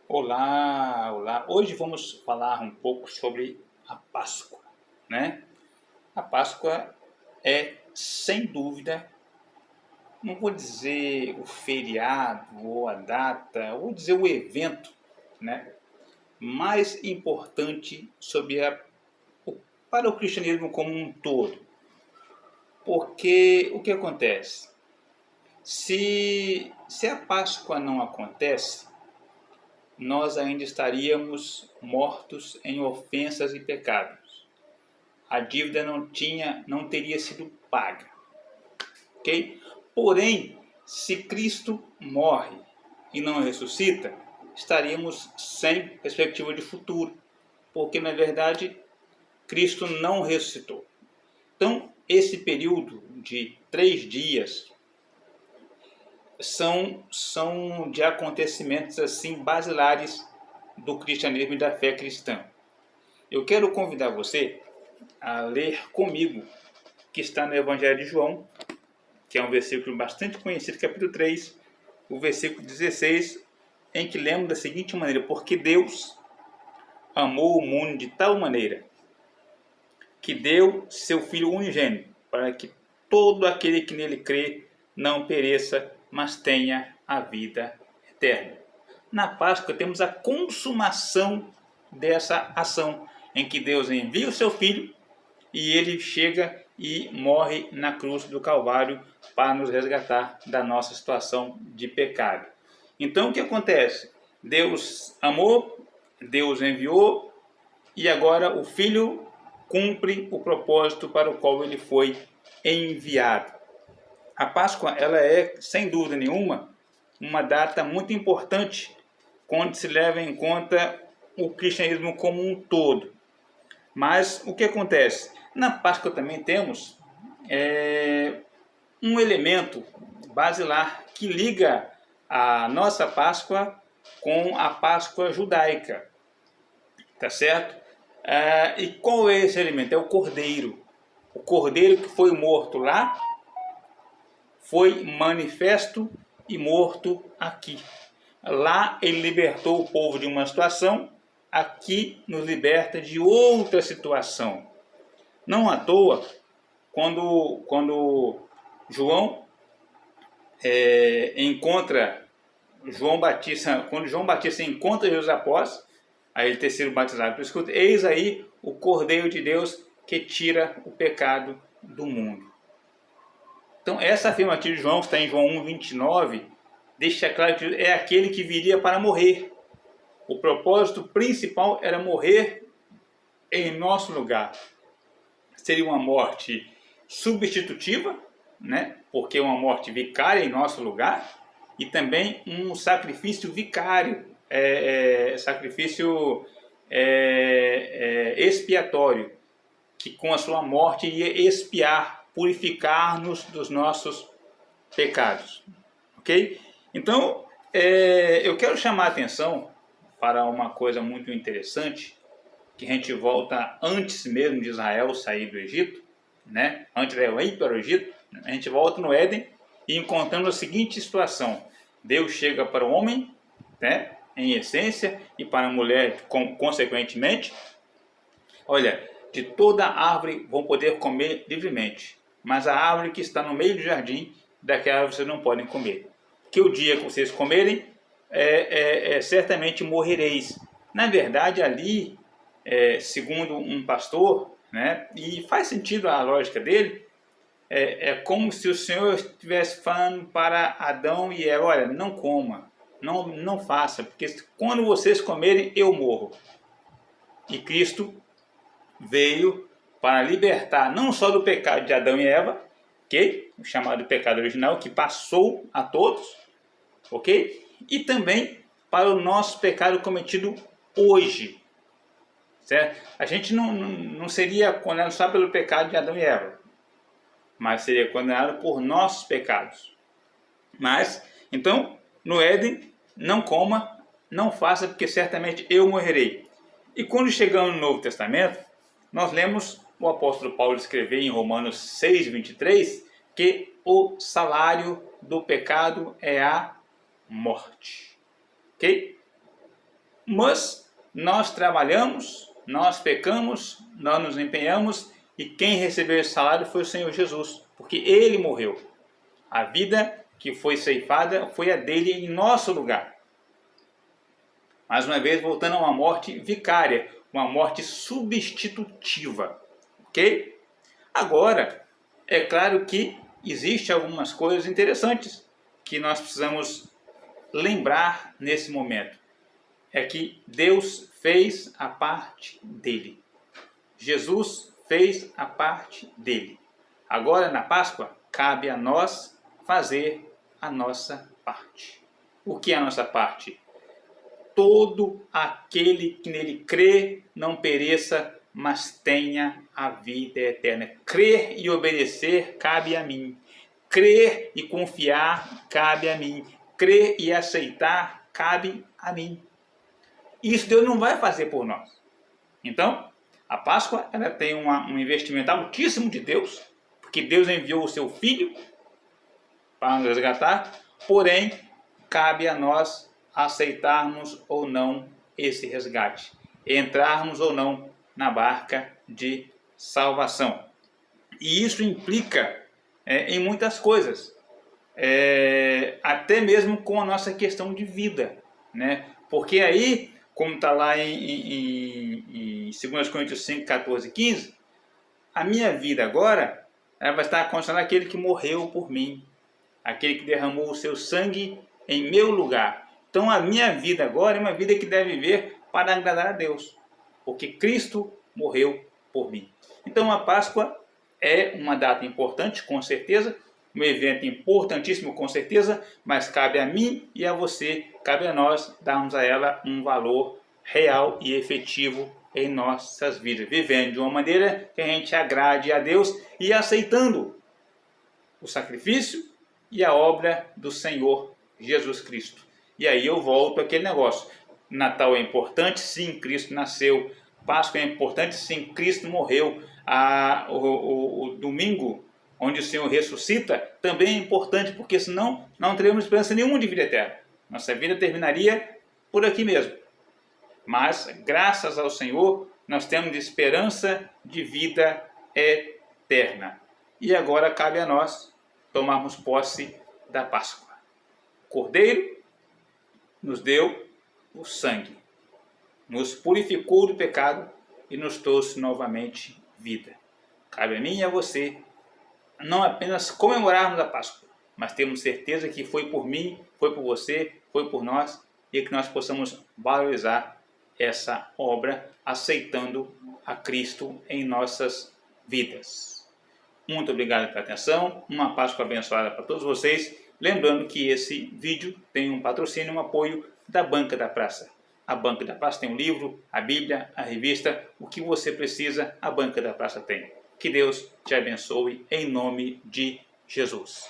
Olá, olá. Hoje vamos falar um pouco sobre a Páscoa, né? A Páscoa é, sem dúvida, não vou dizer o feriado ou a data, vou dizer o evento, né? Mais importante para o cristianismo como um todo. Porque o que acontece? Se a Páscoa não acontece, nós ainda estaríamos mortos em ofensas e pecados. A dívida não teria sido paga, ok? Porém, se Cristo morre e não ressuscita, estaríamos sem perspectiva de futuro, porque na verdade Cristo não ressuscitou. Então, esse período de 3 dias são de acontecimentos assim basilares do cristianismo e da fé cristã. Eu quero convidar você a ler comigo, que está no Evangelho de João, que é um versículo bastante conhecido, capítulo 3, o versículo 16, em que lemos da seguinte maneira: porque Deus amou o mundo de tal maneira que deu seu Filho unigênito, para que todo aquele que nele crê não pereça, mas tenha a vida eterna. Na Páscoa temos a consumação dessa ação, em que Deus envia o seu Filho e ele chega e morre na cruz do Calvário para nos resgatar da nossa situação de pecado. Então o que acontece? Deus amou, Deus enviou e agora o Filho cumpre o propósito para o qual ele foi enviado. A Páscoa, ela é, sem dúvida nenhuma, uma data muito importante quando se leva em conta o cristianismo como um todo. Mas o que acontece? Na Páscoa também temos um elemento basilar que liga a nossa Páscoa com a Páscoa judaica, tá certo? E qual é esse elemento? É o cordeiro. O cordeiro que foi morto lá foi manifesto e morto aqui. Lá ele libertou o povo de uma situação, aqui nos liberta de outra situação. Não à toa, quando João encontra João Batista, quando João Batista encontra Jesus após aí ele ter sido batizado por escuta, eis aí o Cordeiro de Deus que tira o pecado do mundo. Então essa afirmativa de João, que está em João 1:29, deixa claro que é aquele que viria para morrer. O propósito principal era morrer em nosso lugar. Seria uma morte substitutiva, né? Porque é uma morte vicária em nosso lugar, e também um sacrifício vicário, sacrifício expiatório, que com a sua morte ia expiar, purificar-nos dos nossos pecados. Ok? Então, eu quero chamar a atenção para uma coisa muito interessante, que a gente volta antes mesmo de Israel sair do Egito, né? Antes de Israel ir para o Egito, a gente volta no Éden e encontramos a seguinte situação: Deus chega para o homem, né, em essência, e para a mulher, consequentemente, olha, de toda árvore vão poder comer livremente, mas a árvore que está no meio do jardim, daquela árvore vocês não podem comer. Que o dia que vocês comerem, certamente morrereis. Na verdade, ali, segundo um pastor, né, e faz sentido a lógica dele, é como se o Senhor estivesse falando para Adão e Eva: olha, não coma, não faça, porque quando vocês comerem, eu morro. E Cristo veio para libertar não só do pecado de Adão e Eva, ok? O chamado pecado original, que passou a todos, ok? E também para o nosso pecado cometido hoje, certo? A gente não seria condenado só pelo pecado de Adão e Eva, mas seria condenado por nossos pecados. Mas, então, no Éden, não coma, não faça, porque certamente eu morrerei. E quando chegamos no Novo Testamento, nós lemos o apóstolo Paulo escrever em Romanos 6:23 que o salário do pecado é a morte. Ok? Mas nós trabalhamos, nós pecamos, nós nos empenhamos, e quem recebeu esse salário foi o Senhor Jesus, porque Ele morreu. A vida que foi ceifada foi a dele em nosso lugar. Mais uma vez, voltando a uma morte vicária, uma morte substitutiva, ok? Agora, é claro que existem algumas coisas interessantes que nós precisamos lembrar nesse momento. É que Deus fez a parte dele. Jesus fez a parte dele. Agora, na Páscoa, cabe a nós fazer a nossa parte. O que é a nossa parte? Todo aquele que nele crê não pereça, mas tenha a vida eterna. Crer e obedecer cabe a mim. Crer e confiar cabe a mim. Crer e aceitar cabe a mim. Isso Deus não vai fazer por nós. Então, a Páscoa ela tem um investimento altíssimo de Deus, porque Deus enviou o seu Filho para nos resgatar, porém, cabe a nós aceitarmos ou não esse resgate, entrarmos ou não na barca de salvação. E isso implica em muitas coisas, até mesmo com a nossa questão de vida, né? Porque aí, como está lá em 2 Coríntios 5, 14 e 15, a minha vida agora ela vai estar condicionada àquele que morreu por mim, aquele que derramou o seu sangue em meu lugar. Então a minha vida agora é uma vida que deve viver para agradar a Deus, porque Cristo morreu por mim. Então a Páscoa é uma data importante, com certeza, um evento importantíssimo, com certeza, mas cabe a mim e a você, cabe a nós darmos a ela um valor real e efetivo em nossas vidas, vivendo de uma maneira que a gente agrade a Deus e aceitando o sacrifício e a obra do Senhor Jesus Cristo. E aí eu volto àquele negócio. Natal é importante, sim, Cristo nasceu. Páscoa é importante, sim, Cristo morreu. O domingo, onde o Senhor ressuscita, também é importante, porque senão não teremos esperança nenhuma de vida eterna. Nossa vida terminaria por aqui mesmo. Mas, graças ao Senhor, nós temos esperança de vida eterna. E agora cabe a nós tomarmos posse da Páscoa. O Cordeiro nos deu o sangue, nos purificou do pecado e nos trouxe novamente vida. Cabe a mim e a você não apenas comemorarmos a Páscoa, mas termos certeza que foi por mim, foi por você, foi por nós, e que nós possamos valorizar essa obra aceitando a Cristo em nossas vidas. Muito obrigado pela atenção, uma Páscoa abençoada para todos vocês. Lembrando que esse vídeo tem um patrocínio, um apoio da Banca da Praça. A Banca da Praça tem um livro, a Bíblia, a revista, o que você precisa, a Banca da Praça tem. Que Deus te abençoe em nome de Jesus.